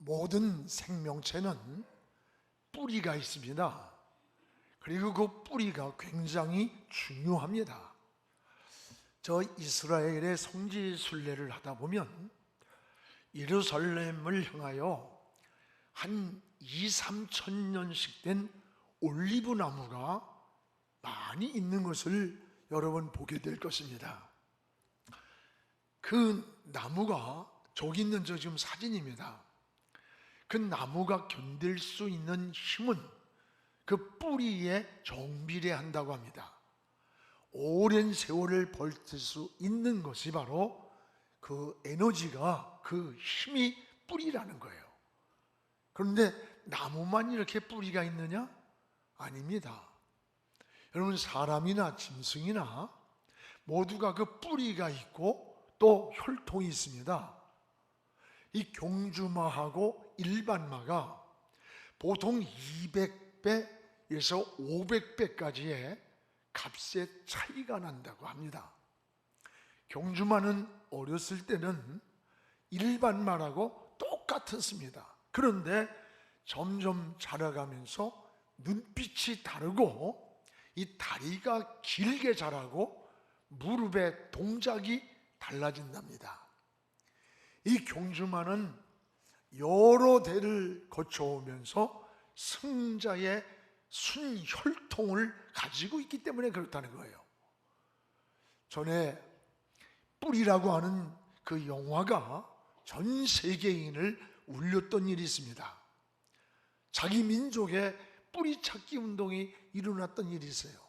모든 생명체는 뿌리가 있습니다. 그리고 그 뿌리가 굉장히 중요합니다. 저 이스라엘의 성지 순례를 하다 보면 예루살렘을 향하여 한 2~3천 년씩 된 올리브 나무가 많이 있는 것을 여러분 보게 될 것입니다. 그 나무가 저기 있는 저 지금 사진입니다. 그 나무가 견딜 수 있는 힘은 그 뿌리에 정비례한다고 합니다. 오랜 세월을 버틸 수 있는 것이 바로 그 에너지가, 그 힘이 뿌리라는 거예요. 그런데 나무만 이렇게 뿌리가 있느냐? 아닙니다. 여러분, 사람이나 짐승이나 모두가 그 뿌리가 있고 또 혈통이 있습니다. 이 경주마하고 일반마가 보통 200배에서 500배까지의 값의 차이가 난다고 합니다. 경주마는 어렸을 때는 일반마라고 똑같았습니다. 그런데 점점 자라가면서 눈빛이 다르고 이 다리가 길게 자라고 무릎의 동작이 달라진답니다. 이 경주마는 여러 대를 거쳐오면서 승자의 순혈통을 가지고 있기 때문에 그렇다는 거예요. 전에 뿌리라고 하는 그 영화가 전 세계인을 울렸던 일이 있습니다. 자기 민족의 뿌리찾기 운동이 일어났던 일이 있어요.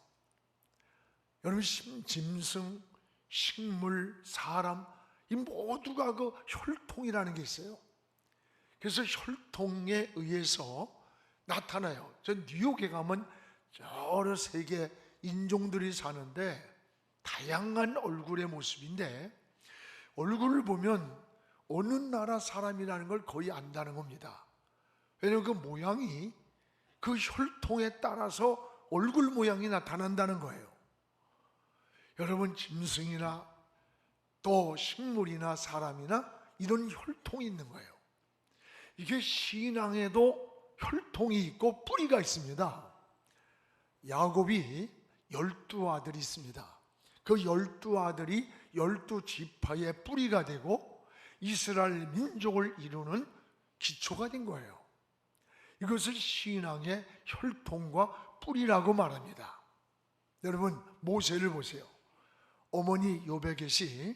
여러분, 짐승, 식물, 사람, 이 모두가 그 혈통이라는 게 있어요. 그래서 혈통에 의해서 나타나요. 저 뉴욕에 가면 여러 세계 인종들이 사는데 다양한 얼굴의 모습인데 얼굴을 보면 어느 나라 사람이라는 걸 거의 안다는 겁니다. 왜냐하면 그 모양이 그 혈통에 따라서 얼굴 모양이 나타난다는 거예요. 여러분, 짐승이나 또 식물이나 사람이나 이런 혈통이 있는 거예요. 이게 신앙에도 혈통이 있고 뿌리가 있습니다. 야곱이 12아들이 있습니다. 그 12아들이 12지파의 뿌리가 되고 이스라엘 민족을 이루는 기초가 된 거예요. 이것을 신앙의 혈통과 뿌리라고 말합니다. 여러분, 모세를 보세요. 어머니 요베겟이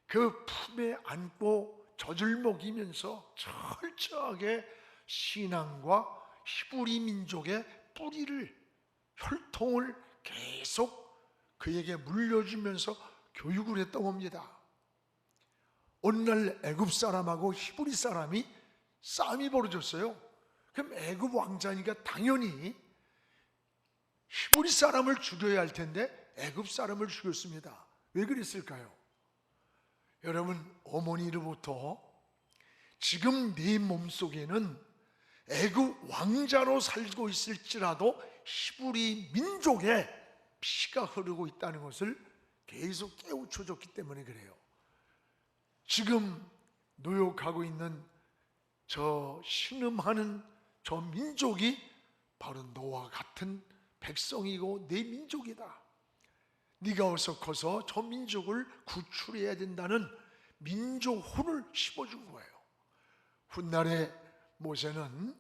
그 품에 안고 젖을 먹이면서 철저하게 신앙과 히브리 민족의 뿌리를, 혈통을 계속 그에게 물려주면서 교육을 했다고 합니다. 어느 날 애굽 사람하고 히브리 사람이 싸움이 벌어졌어요. 그럼 애굽 왕자니까 당연히 히브리 사람을 죽여야 할 텐데 애굽 사람을 죽였습니다. 왜 그랬을까요? 여러분, 어머니로부터 지금 네 몸속에는 애굽 왕자로 살고 있을지라도 히브리 민족의 피가 흐르고 있다는 것을 계속 깨우쳐줬기 때문에 그래요. 지금 노역하고 있는 저 신음하는 저 민족이 바로 너와 같은 백성이고 내 민족이다. 네가 어서 커서 저 민족을 구출해야 된다는 민족혼을 심어준 거예요. 훗날에 모세는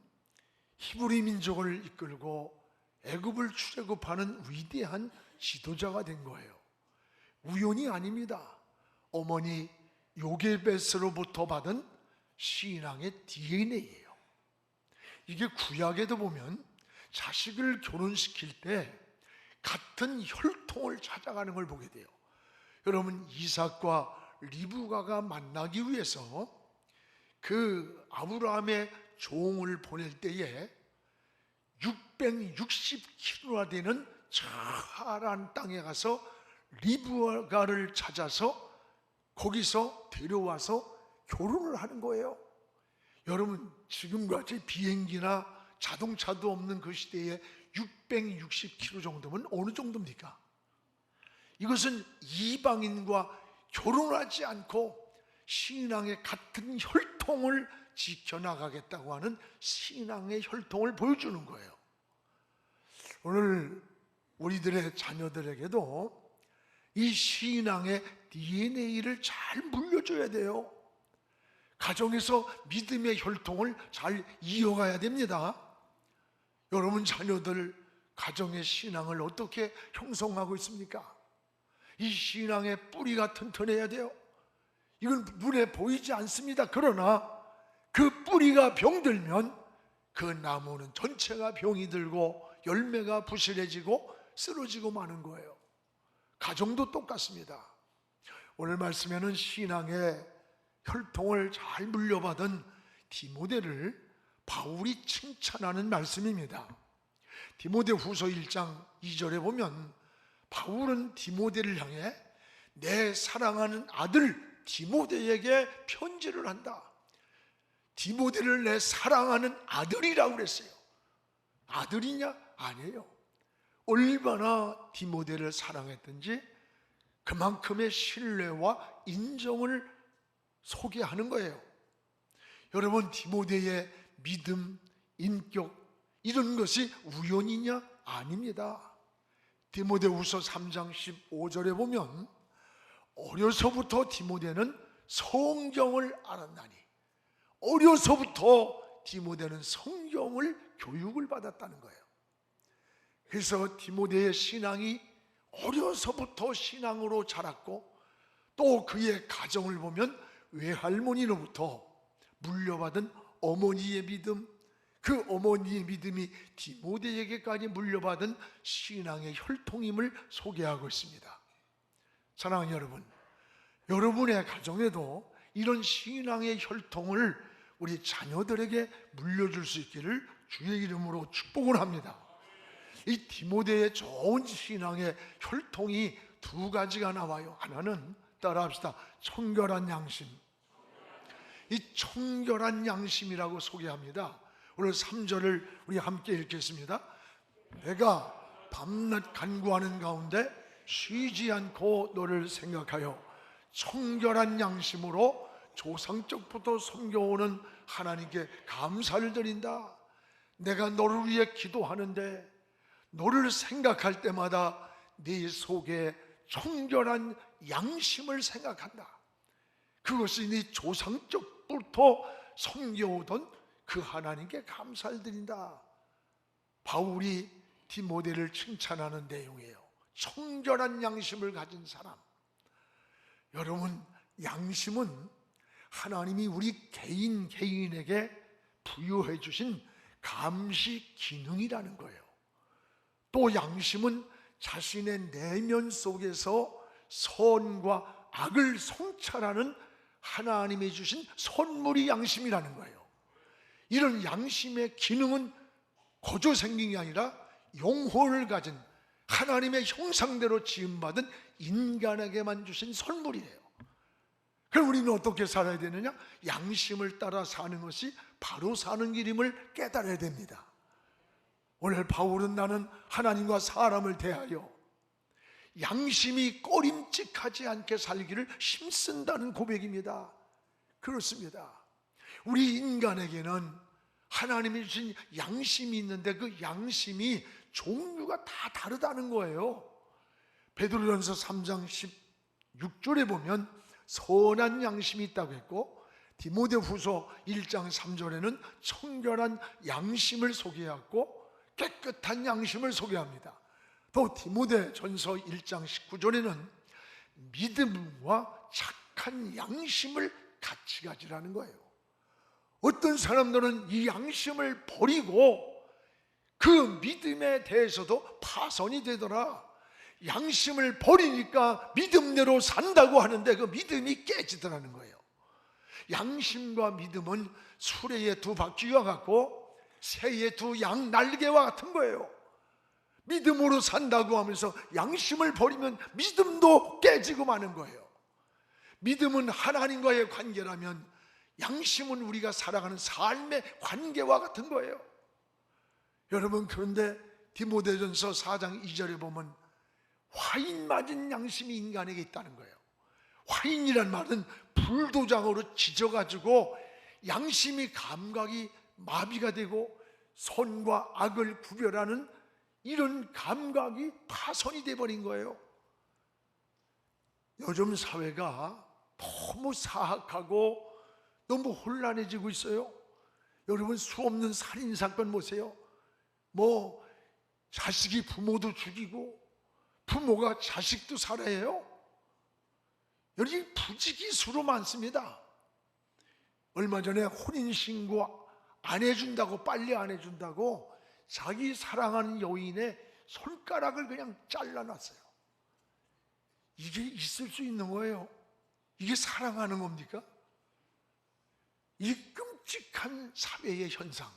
히브리 민족을 이끌고 애굽을 출애굽하는 위대한 지도자가 된 거예요. 우연이 아닙니다. 어머니 요게벳으로부터 받은 신앙의 DNA예요. 이게 구약에도 보면 자식을 결혼시킬 때 같은 혈통을 찾아가는 걸 보게 돼요. 여러분, 이삭과 리브가가 만나기 위해서 그 아브라함의 종을 보낼 때에 660km나 되는 저 하란 땅에 가서 리브가를 찾아서 거기서 데려와서 결혼을 하는 거예요. 여러분, 지금같이 비행기나 자동차도 없는 그 시대에 660km 정도면 어느 정도입니까? 이것은 이방인과 결혼하지 않고 신앙의 같은 혈통을 지켜나가겠다고 하는 신앙의 혈통을 보여주는 거예요. 오늘 우리들의 자녀들에게도 이 신앙의 DNA를 잘 물려줘야 돼요. 가정에서 믿음의 혈통을 잘 이어가야 됩니다. 여러분 자녀들 가정의 신앙을 어떻게 형성하고 있습니까? 이 신앙의 뿌리가 튼튼해야 돼요. 이건 눈에 보이지 않습니다. 그러나 그 뿌리가 병들면 그 나무는 전체가 병이 들고 열매가 부실해지고 쓰러지고 마는 거예요. 가정도 똑같습니다. 오늘 말씀에는 신앙의 혈통을 잘 물려받은 디모데를 바울이 칭찬하는 말씀입니다. 디모데후서 1장 2절에 보면 바울은 디모데를 향해 내 사랑하는 아들 디모데에게 편지를 한다. 디모데를 내 사랑하는 아들이라고 그랬어요. 아들이냐? 아니에요. 얼마나 디모데를 사랑했든지 그만큼의 신뢰와 인정을 소개하는 거예요. 여러분, 디모데의 믿음, 인격 이런 것이 우연이냐? 아닙니다. 디모데후서 3장 15절에 보면 어려서부터 디모데는 성경을 알았나니, 어려서부터 디모데는 성경을 교육을 받았다는 거예요. 그래서 디모데의 신앙이 어려서부터 신앙으로 자랐고, 또 그의 가정을 보면 외할머니로부터 물려받은 어머니의 믿음, 그 어머니의 믿음이 디모데에게까지 물려받은 신앙의 혈통임을 소개하고 있습니다. 사랑하는 여러분, 여러분의 가정에도 이런 신앙의 혈통을 우리 자녀들에게 물려줄 수 있기를 주의 이름으로 축복을 합니다. 이 디모데의 좋은 신앙의 혈통이 두 가지가 나와요. 하나는 따라합시다. 청결한 양심. 이 청결한 양심이라고 소개합니다. 오늘 3절을 우리 함께 읽겠습니다. 내가 밤낮 간구하는 가운데 쉬지 않고 너를 생각하여 청결한 양심으로 조상적부터 섬겨오는 하나님께 감사를 드린다. 내가 너를 위해 기도하는데 너를 생각할 때마다 네 속에 청결한 양심을 생각한다. 그것이 네 조상적부터 섬겨오던 그 하나님께 감사를 드린다. 바울이 디모데를 칭찬하는 내용이에요. 청결한 양심을 가진 사람. 여러분, 양심은 하나님이 우리 개인에게 부여해 주신 감시 기능이라는 거예요. 또 양심은 자신의 내면 속에서 선과 악을 성찰하는 하나님이 주신 선물이 양심이라는 거예요. 이런 양심의 기능은 거저 생긴 게 아니라 영혼을 가진 하나님의 형상대로 지음받은 인간에게만 주신 선물이에요. 그럼 우리는 어떻게 살아야 되느냐? 양심을 따라 사는 것이 바로 사는 길임을 깨달아야 됩니다. 오늘 바울은 나는 하나님과 사람을 대하여 양심이 꺼림칙하지 않게 살기를 힘쓴다는 고백입니다. 그렇습니다. 우리 인간에게는 하나님이 주신 양심이 있는데 그 양심이 종류가 다 다르다는 거예요. 베드로전서 3장 16절에 보면 선한 양심이 있다고 했고, 디모데후서 1장 3절에는 청결한 양심을 소개하고 깨끗한 양심을 소개합니다. 또 디모데전서 1장 19절에는 믿음과 착한 양심을 같이 가지라는 거예요. 어떤 사람들은 이 양심을 버리고 그 믿음에 대해서도 파손이 되더라. 양심을 버리니까 믿음대로 산다고 하는데 그 믿음이 깨지더라는 거예요. 양심과 믿음은 수레의 두 바퀴와 같고 새의 두 양 날개와 같은 거예요. 믿음으로 산다고 하면서 양심을 버리면 믿음도 깨지고 마는 거예요. 믿음은 하나님과의 관계라면 양심은 우리가 살아가는 삶의 관계와 같은 거예요. 여러분, 그런데 디모데전서 4장 2절에 보면 화인 맞은 양심이 인간에게 있다는 거예요. 화인이란 말은 불도장으로 찢어가지고 양심이 감각이 마비가 되고 선과 악을 구별하는 이런 감각이 파손이 되어버린 거예요. 요즘 사회가 너무 사악하고 너무 혼란해지고 있어요. 여러분, 수없는 살인사건 보세요. 자식이 부모도 죽이고 부모가 자식도 살해해요. 여기 부지기수로 많습니다. 얼마 전에 혼인신고 안 해준다고, 빨리 안 해준다고 자기 사랑하는 여인의 손가락을 그냥 잘라놨어요. 이게 있을 수 있는 거예요? 이게 사랑하는 겁니까? 이 끔찍한 사회의 현상,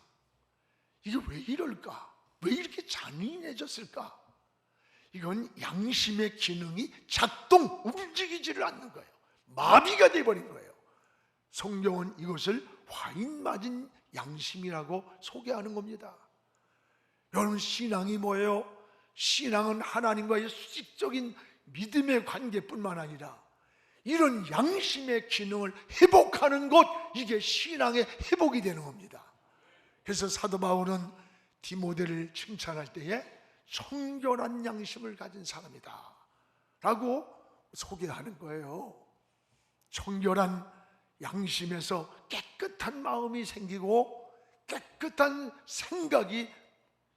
이게 왜 이럴까? 왜 이렇게 잔인해졌을까? 이건 양심의 기능이 작동, 움직이지를 않는 거예요. 마비가 되어버린 거예요. 성경은 이것을 화인 맞은 양심이라고 소개하는 겁니다. 여러분, 신앙이 뭐예요? 신앙은 하나님과의 수직적인 믿음의 관계뿐만 아니라 이런 양심의 기능을 회복하는 것, 이게 신앙의 회복이 되는 겁니다. 그래서 사도 바울은 디모데를 칭찬할 때에 청결한 양심을 가진 사람이다 라고 소개하는 거예요. 청결한 양심에서 깨끗한 마음이 생기고 깨끗한 생각이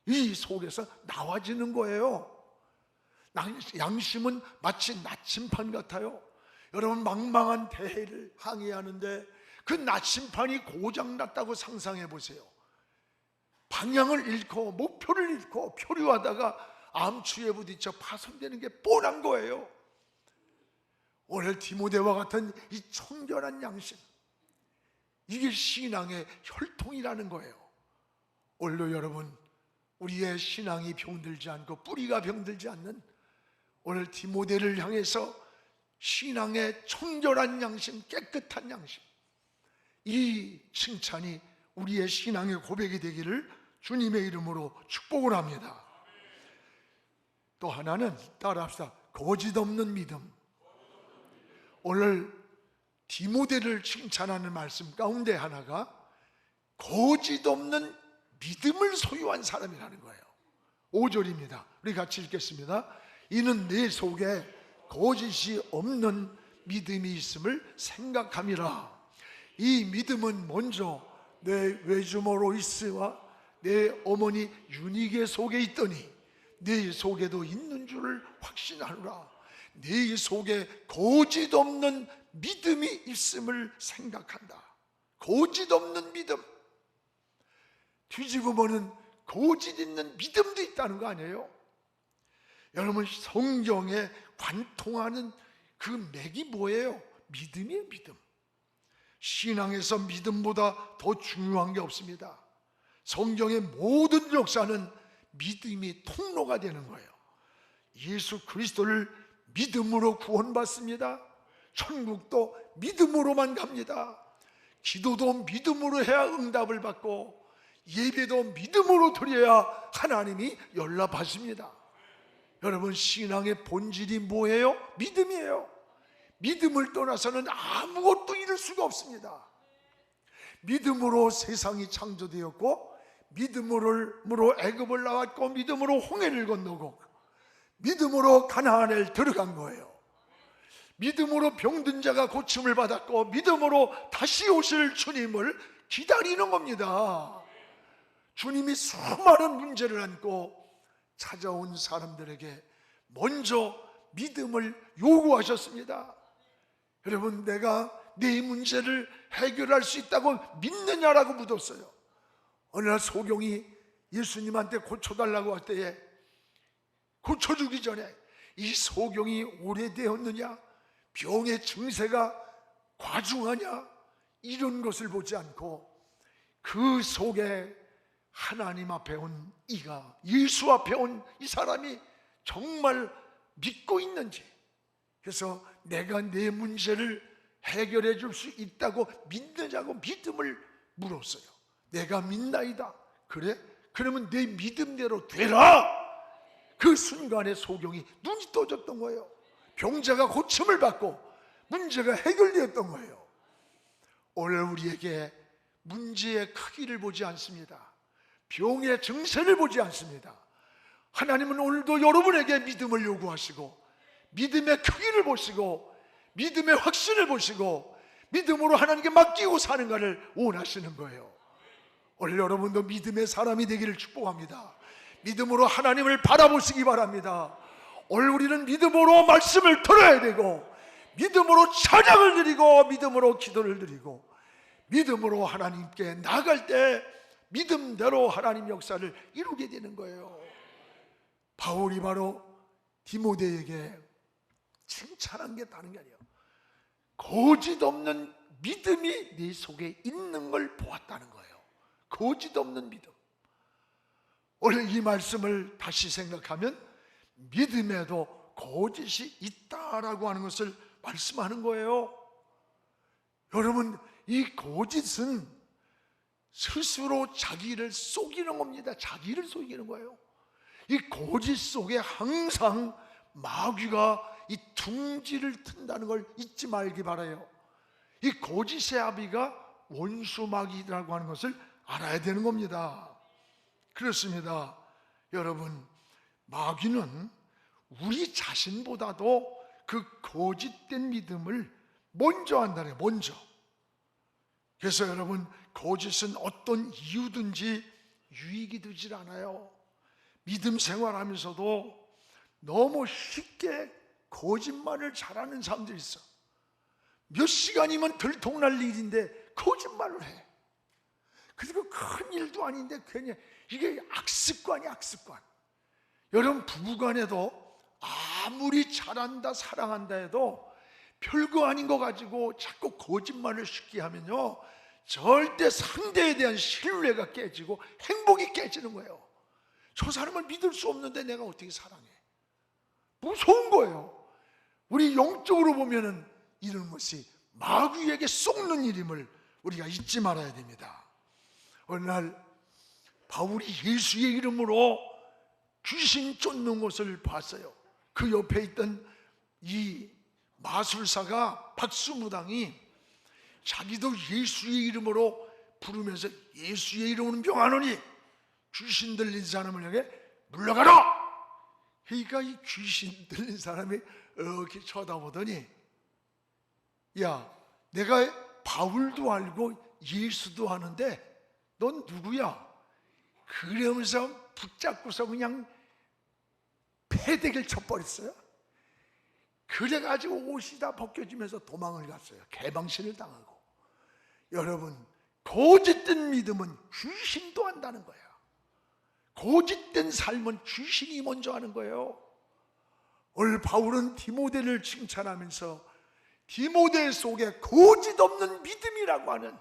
이 속에서 나와지는 거예요. 양심은 마치 나침판 같아요. 여러분, 망망한 대해를 항해하는데 그 나침판이 고장났다고 상상해 보세요. 방향을 잃고 목표를 잃고 표류하다가 암추에 부딪혀 파손되는 게 뻔한 거예요. 오늘 디모데와 같은 이 청결한 양심, 이게 신앙의 혈통이라는 거예요. 오늘도 여러분, 우리의 신앙이 병들지 않고 뿌리가 병들지 않는 오늘 디모데를 향해서 신앙의 청결한 양심, 깨끗한 양심, 이 칭찬이 우리의 신앙의 고백이 되기를 주님의 이름으로 축복을 합니다. 또 하나는 따라합시다. 거짓 없는 믿음. 오늘 디모데를 칭찬하는 말씀 가운데 하나가 거짓 없는 믿음을 소유한 사람이라는 거예요. 5절입니다. 우리 같이 읽겠습니다. 이는 내 속에 거짓이 없는 믿음이 있음을 생각함이라. 이 믿음은 먼저 내 외주모 로이스와 내 어머니 유니게 속에 있더니 네 속에도 있는 줄을 확신하노라. 네 속에 거짓 없는 믿음이 있음을 생각한다. 거짓 없는 믿음. 뒤지고 보면 거짓 있는 믿음도 있다는 거 아니에요? 여러분, 성경에 관통하는 그 맥이 뭐예요? 믿음이에요, 믿음. 신앙에서 믿음보다 더 중요한 게 없습니다. 성경의 모든 역사는 믿음이 통로가 되는 거예요. 예수 그리스도를 믿음으로 구원받습니다. 천국도 믿음으로만 갑니다. 기도도 믿음으로 해야 응답을 받고 예배도 믿음으로 드려야 하나님이 연락받습니다. 여러분, 신앙의 본질이 뭐예요? 믿음이에요. 믿음을 떠나서는 아무것도 이룰 수가 없습니다. 믿음으로 세상이 창조되었고 믿음으로 애굽을 나왔고 믿음으로 홍해를 건너고 믿음으로 가나안을 들어간 거예요. 믿음으로 병든 자가 고침을 받았고 믿음으로 다시 오실 주님을 기다리는 겁니다. 주님이 수많은 문제를 안고 찾아온 사람들에게 먼저 믿음을 요구하셨습니다. 여러분, 내가 네 문제를 해결할 수 있다고 믿느냐라고 묻었어요. 어느 날 소경이 예수님한테 고쳐달라고 할 때에 고쳐주기 전에 이 소경이 오래되었느냐, 병의 증세가 과중하냐, 이런 것을 보지 않고 그 속에 하나님 앞에 온 이가, 예수 앞에 온 이 사람이 정말 믿고 있는지, 그래서 내가 내 문제를 해결해 줄 수 있다고 믿느냐고 믿음을 물었어요. 내가 믿나이다. 그래? 그러면 내 믿음대로 되라. 그 순간에 소경이 눈이 떠졌던 거예요. 병자가 고침을 받고 문제가 해결되었던 거예요. 오늘 우리에게 문제의 크기를 보지 않습니다. 병의 증세를 보지 않습니다. 하나님은 오늘도 여러분에게 믿음을 요구하시고 믿음의 크기를 보시고 믿음의 확신을 보시고 믿음으로 하나님께 맡기고 사는가를 원하시는 거예요. 오늘 여러분도 믿음의 사람이 되기를 축복합니다. 믿음으로 하나님을 바라보시기 바랍니다. 오늘 우리는 믿음으로 말씀을 들어야 되고 믿음으로 찬양을 드리고 믿음으로 기도를 드리고 믿음으로 하나님께 나아갈 때 믿음대로 하나님 역사를 이루게 되는 거예요. 바울이 바로 디모데에게 칭찬한 게 다른 게 아니에요. 거짓 없는 믿음이 네 속에 있는 걸 보았다는 거예요. 거짓 없는 믿음. 오늘 이 말씀을 다시 생각하면 믿음에도 거짓이 있다라고 하는 것을 말씀하는 거예요. 여러분, 이 거짓은 스스로 자기를 속이는 겁니다. 자기를 속이는 거예요. 이 거짓 속에 항상 마귀가 이 둥지를 튼다는 걸 잊지 말기 바라요. 이 거짓의 아비가 원수 마귀라고 하는 것을 알아야 되는 겁니다. 그렇습니다. 여러분, 마귀는 우리 자신보다도 그 거짓된 믿음을 먼저 한다네요. 먼저. 그래서 여러분, 거짓은 어떤 이유든지 유익이 되질 않아요. 믿음 생활하면서도 너무 쉽게 거짓말을 잘하는 사람들이 있어. 몇 시간이면 들통날 일인데 거짓말을 해. 그리고 큰 일도 아닌데 괜히 이게 악습관이야, 악습관. 여러분, 부부간에도 아무리 잘한다 사랑한다 해도 별거 아닌 거 가지고 자꾸 거짓말을 쉽게 하면요, 절대 상대에 대한 신뢰가 깨지고 행복이 깨지는 거예요. 저 사람을 믿을 수 없는데 내가 어떻게 사랑해? 무서운 거예요. 우리 영적으로 보면은 이런 것이 마귀에게 속는 일임을 우리가 잊지 말아야 됩니다. 어느 날 바울이 예수의 이름으로 귀신 쫓는 것을 봤어요. 그 옆에 있던 이 마술사가 박수무당이 자기도 예수의 이름으로 부르면서 예수의 이름으로 명하노니 귀신 들린 사람을 향해 물러가라! 그러니까 이 귀신 들린 사람이 이렇게 쳐다보더니, 야, 내가 바울도 알고 예수도 아는데 넌 누구야? 그러면서 붙잡고서 그냥 패대기를 쳐버렸어요. 그래가지고 옷이 다 벗겨지면서 도망을 갔어요. 개방신을 당하고. 여러분, 거짓된 믿음은 귀신도 한다는 거예요. 거짓된 삶은 귀신이 먼저 하는 거예요. 오늘 바울은 디모데를 칭찬하면서 디모데 속에 거짓 없는 믿음이라고 하는,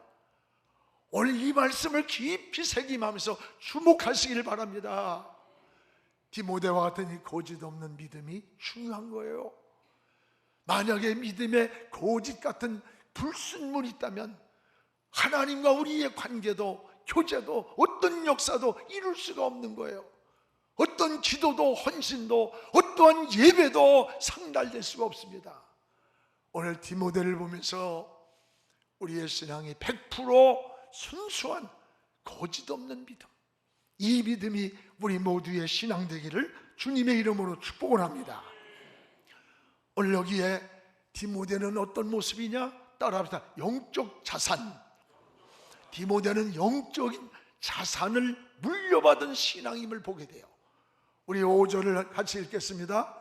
오늘 이 말씀을 깊이 새김하면서 주목하시길 바랍니다. 디모데와 같은 이 거짓 없는 믿음이 중요한 거예요. 만약에 믿음에 거짓 같은 불순물이 있다면 하나님과 우리의 관계도 교제도 어떤 역사도 이룰 수가 없는 거예요. 어떤 기도도 헌신도 어떠한 예배도 상달될 수가 없습니다. 오늘 디모데를 보면서 우리의 신앙이 100% 순수한 거짓 없는 믿음, 이 믿음이 우리 모두의 신앙 되기를 주님의 이름으로 축복을 합니다. 오늘 여기에 디모데는 어떤 모습이냐? 따라합시다. 영적 자산. 디모데는 영적인 자산을 물려받은 신앙임을 보게 돼요. 우리 5절을 같이 읽겠습니다.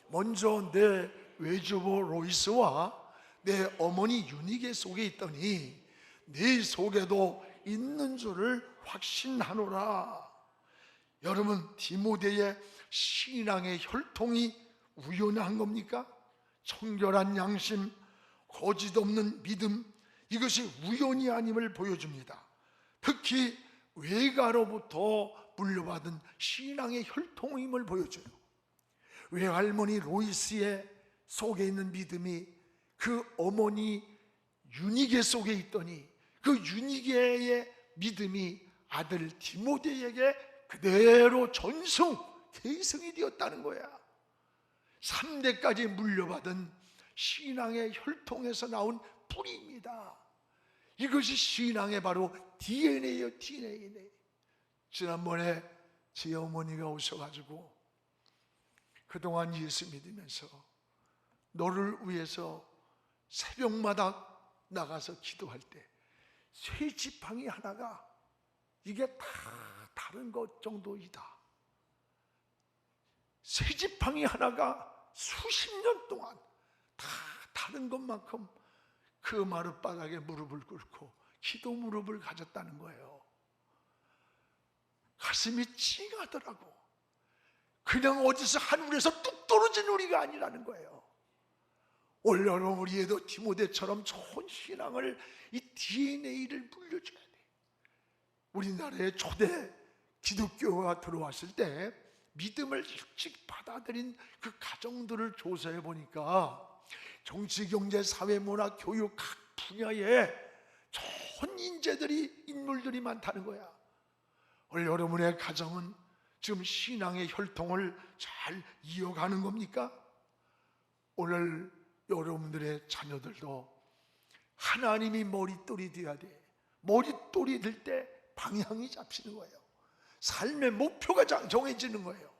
먼저 내 외조부 로이스와 내 어머니 유니게 속에 있더니 네 속에도 있는 줄을 확신하노라. 여러분, 디모데의 신앙의 혈통이 우연한 겁니까? 청결한 양심, 거짓 없는 믿음, 이것이 우연이 아님을 보여줍니다. 특히 외가로부터 물려받은 신앙의 혈통임을 보여줘요. 외할머니 로이스의 속에 있는 믿음이 그 어머니 유니게 속에 있더니 그 유니게의 믿음이 아들 디모데에게 그대로 전승, 계승이 되었다는 거야. 3대까지 물려받은 신앙의 혈통에서 나온 뿌리입니다. 이것이 신앙의 바로 DNA예요. DNA. 지난번에 제 어머니가 오셔가지고 그동안 예수 믿으면서 너를 위해서 새벽마다 나가서 기도할 때 쇠 지팡이 하나가 이게 다 다른 것 정도이다. 쇠 지팡이 하나가 수십 년 동안 다 다른 것만큼 그 마룻바닥에 무릎을 꿇고 기도 무릎을 가졌다는 거예요. 가슴이 찡하더라고. 그냥 어디서 하늘에서 뚝 떨어진 우리가 아니라는 거예요. 오늘 우리에도 디모데처럼 좋은 신앙을, 이 DNA를 물려줘야 돼. 우리나라에 초대 기독교가 들어왔을 때 믿음을 일찍 받아들인 그 가정들을 조사해 보니까 정치, 경제, 사회, 문화, 교육 각 분야에 좋은 인물들이 많다는 거야. 오늘 여러분의 가정은 지금 신앙의 혈통을 잘 이어가는 겁니까? 오늘 여러분들의 자녀들도 하나님이 머릿돌이 되어야 돼. 머릿돌이 될 때 방향이 잡히는 거예요. 삶의 목표가 정해지는 거예요.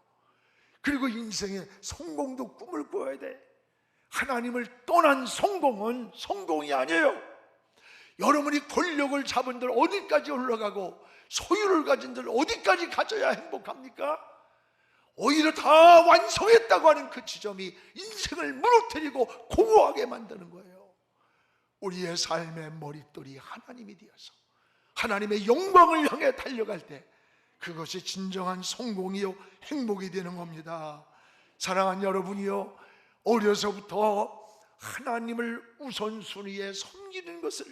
그리고 인생의 성공도 꿈을 꿔야 돼. 하나님을 떠난 성공은 성공이 아니에요. 여러분이 권력을 잡은 들 어디까지 올라가고 소유를 가진 들 어디까지 가져야 행복합니까? 오히려 다 완성했다고 하는 그 지점이 인생을 무너뜨리고 공허하게 만드는 거예요. 우리의 삶의 머릿돌이 하나님이 되어서 하나님의 영광을 향해 달려갈 때 그것이 진정한 성공이요 행복이 되는 겁니다. 사랑하는 여러분이요, 어려서부터 하나님을 우선순위에 섬기는 것을,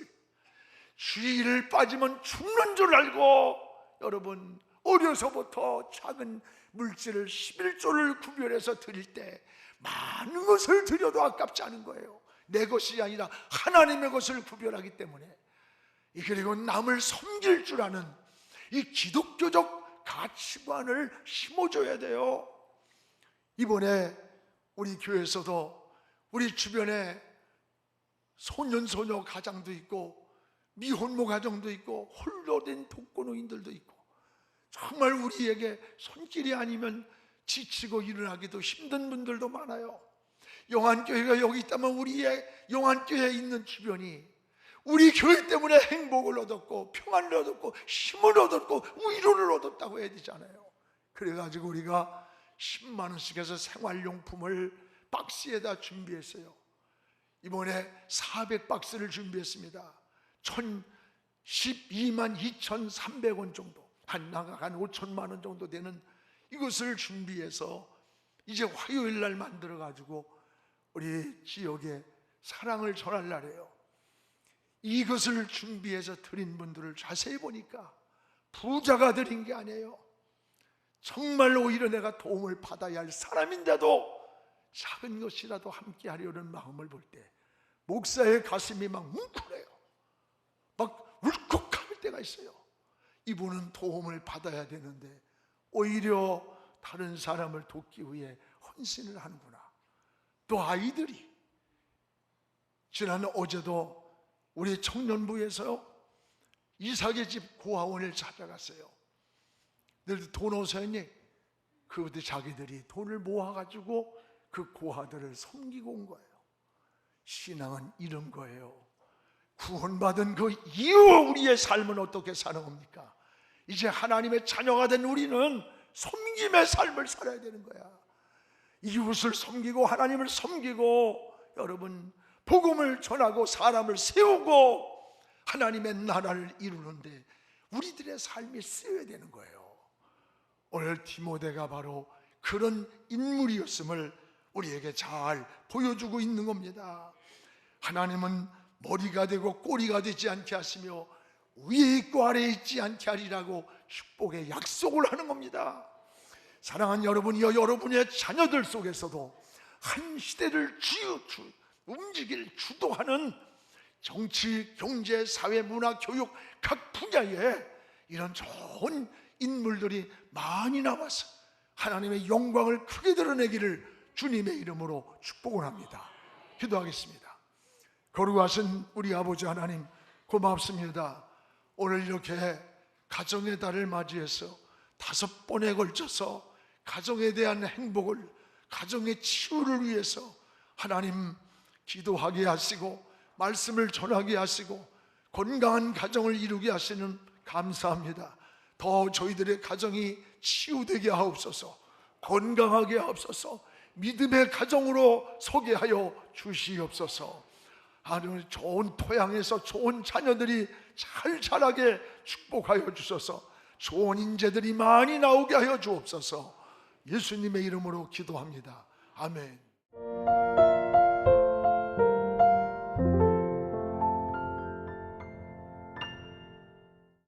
주의를 빠지면 죽는 줄 알고, 여러분 어려서부터 작은 물질을 11조를 구별해서 드릴 때 많은 것을 드려도 아깝지 않은 거예요. 내 것이 아니라 하나님의 것을 구별하기 때문에. 그리고 남을 섬길 줄 아는 이 기독교적 가치관을 심어줘야 돼요. 이번에 우리 교회에서도 우리 주변에 소년소녀 가장도 있고 미혼모 가정도 있고 홀로 된 독거노인들도 있고, 정말 우리에게 손길이 아니면 지치고 일어나기도 힘든 분들도 많아요. 영안교회가 여기 있다면 우리의 영안교회에 있는 주변이 우리 교회 때문에 행복을 얻었고 평안을 얻었고 힘을 얻었고 위로를 얻었다고 해야 되잖아요. 그래가지고 우리가 10만 원씩 해서 생활용품을 박스에다 준비했어요. 이번에 400박스를 준비했습니다. 12만 2,300원 정도, 한 5천만 원 정도 되는 이것을 준비해서 이제 화요일 날 만들어가지고 우리 지역에 사랑을 전할 날이에요. 이것을 준비해서 드린 분들을 자세히 보니까 부자가 드린 게 아니에요. 정말 오히려 내가 도움을 받아야 할 사람인데도 작은 것이라도 함께 하려는 마음을 볼 때 목사의 가슴이 막 뭉클해요. 막 울컥할 때가 있어요. 이분은 도움을 받아야 되는데 오히려 다른 사람을 돕기 위해 헌신을 하는구나. 또 아이들이, 지난 어제도 우리 청년부에서 이삭의 집 고아원을 찾아갔어요. 늘 돈 없어였니? 그들 자기들이 돈을 모아가지고 그 고아들을 섬기고 온 거예요. 신앙은 이런 거예요. 구원받은 그 이후 우리의 삶은 어떻게 사는 겁니까? 이제 하나님의 자녀가 된 우리는 섬김의 삶을 살아야 되는 거야. 이웃을 섬기고 하나님을 섬기고, 여러분 복음을 전하고 사람을 세우고 하나님의 나라를 이루는데 우리들의 삶이 쓰여야 되는 거예요. 오늘 디모데가 바로 그런 인물이었음을 우리에게 잘 보여주고 있는 겁니다. 하나님은 머리가 되고 꼬리가 되지 않게 하시며 위에 있고 아래에 있지 않게 하리라고 축복의 약속을 하는 겁니다. 사랑하는 여러분이여, 여러분의 자녀들 속에서도 한 시대를 주도하는 정치, 경제, 사회, 문화, 교육 각 분야에 이런 좋은 인물들이 많이 나와서 하나님의 영광을 크게 드러내기를 주님의 이름으로 축복을 합니다. 기도하겠습니다. 거룩하신 우리 아버지 하나님, 고맙습니다. 오늘 이렇게 가정의 달을 맞이해서 5번에 걸쳐서 가정에 대한 행복을, 가정의 치유를 위해서 하나님 기도하게 하시고 말씀을 전하게 하시고 건강한 가정을 이루게 하시는 감사합니다. 더 저희들의 가정이 치유되게 하옵소서, 건강하게 하옵소서, 믿음의 가정으로 서게 하여 주시옵소서. 아주 좋은 토양에서 좋은 자녀들이 잘 자라게 축복하여 주소서. 좋은 인재들이 많이 나오게 하여 주옵소서. 예수님의 이름으로 기도합니다. 아멘.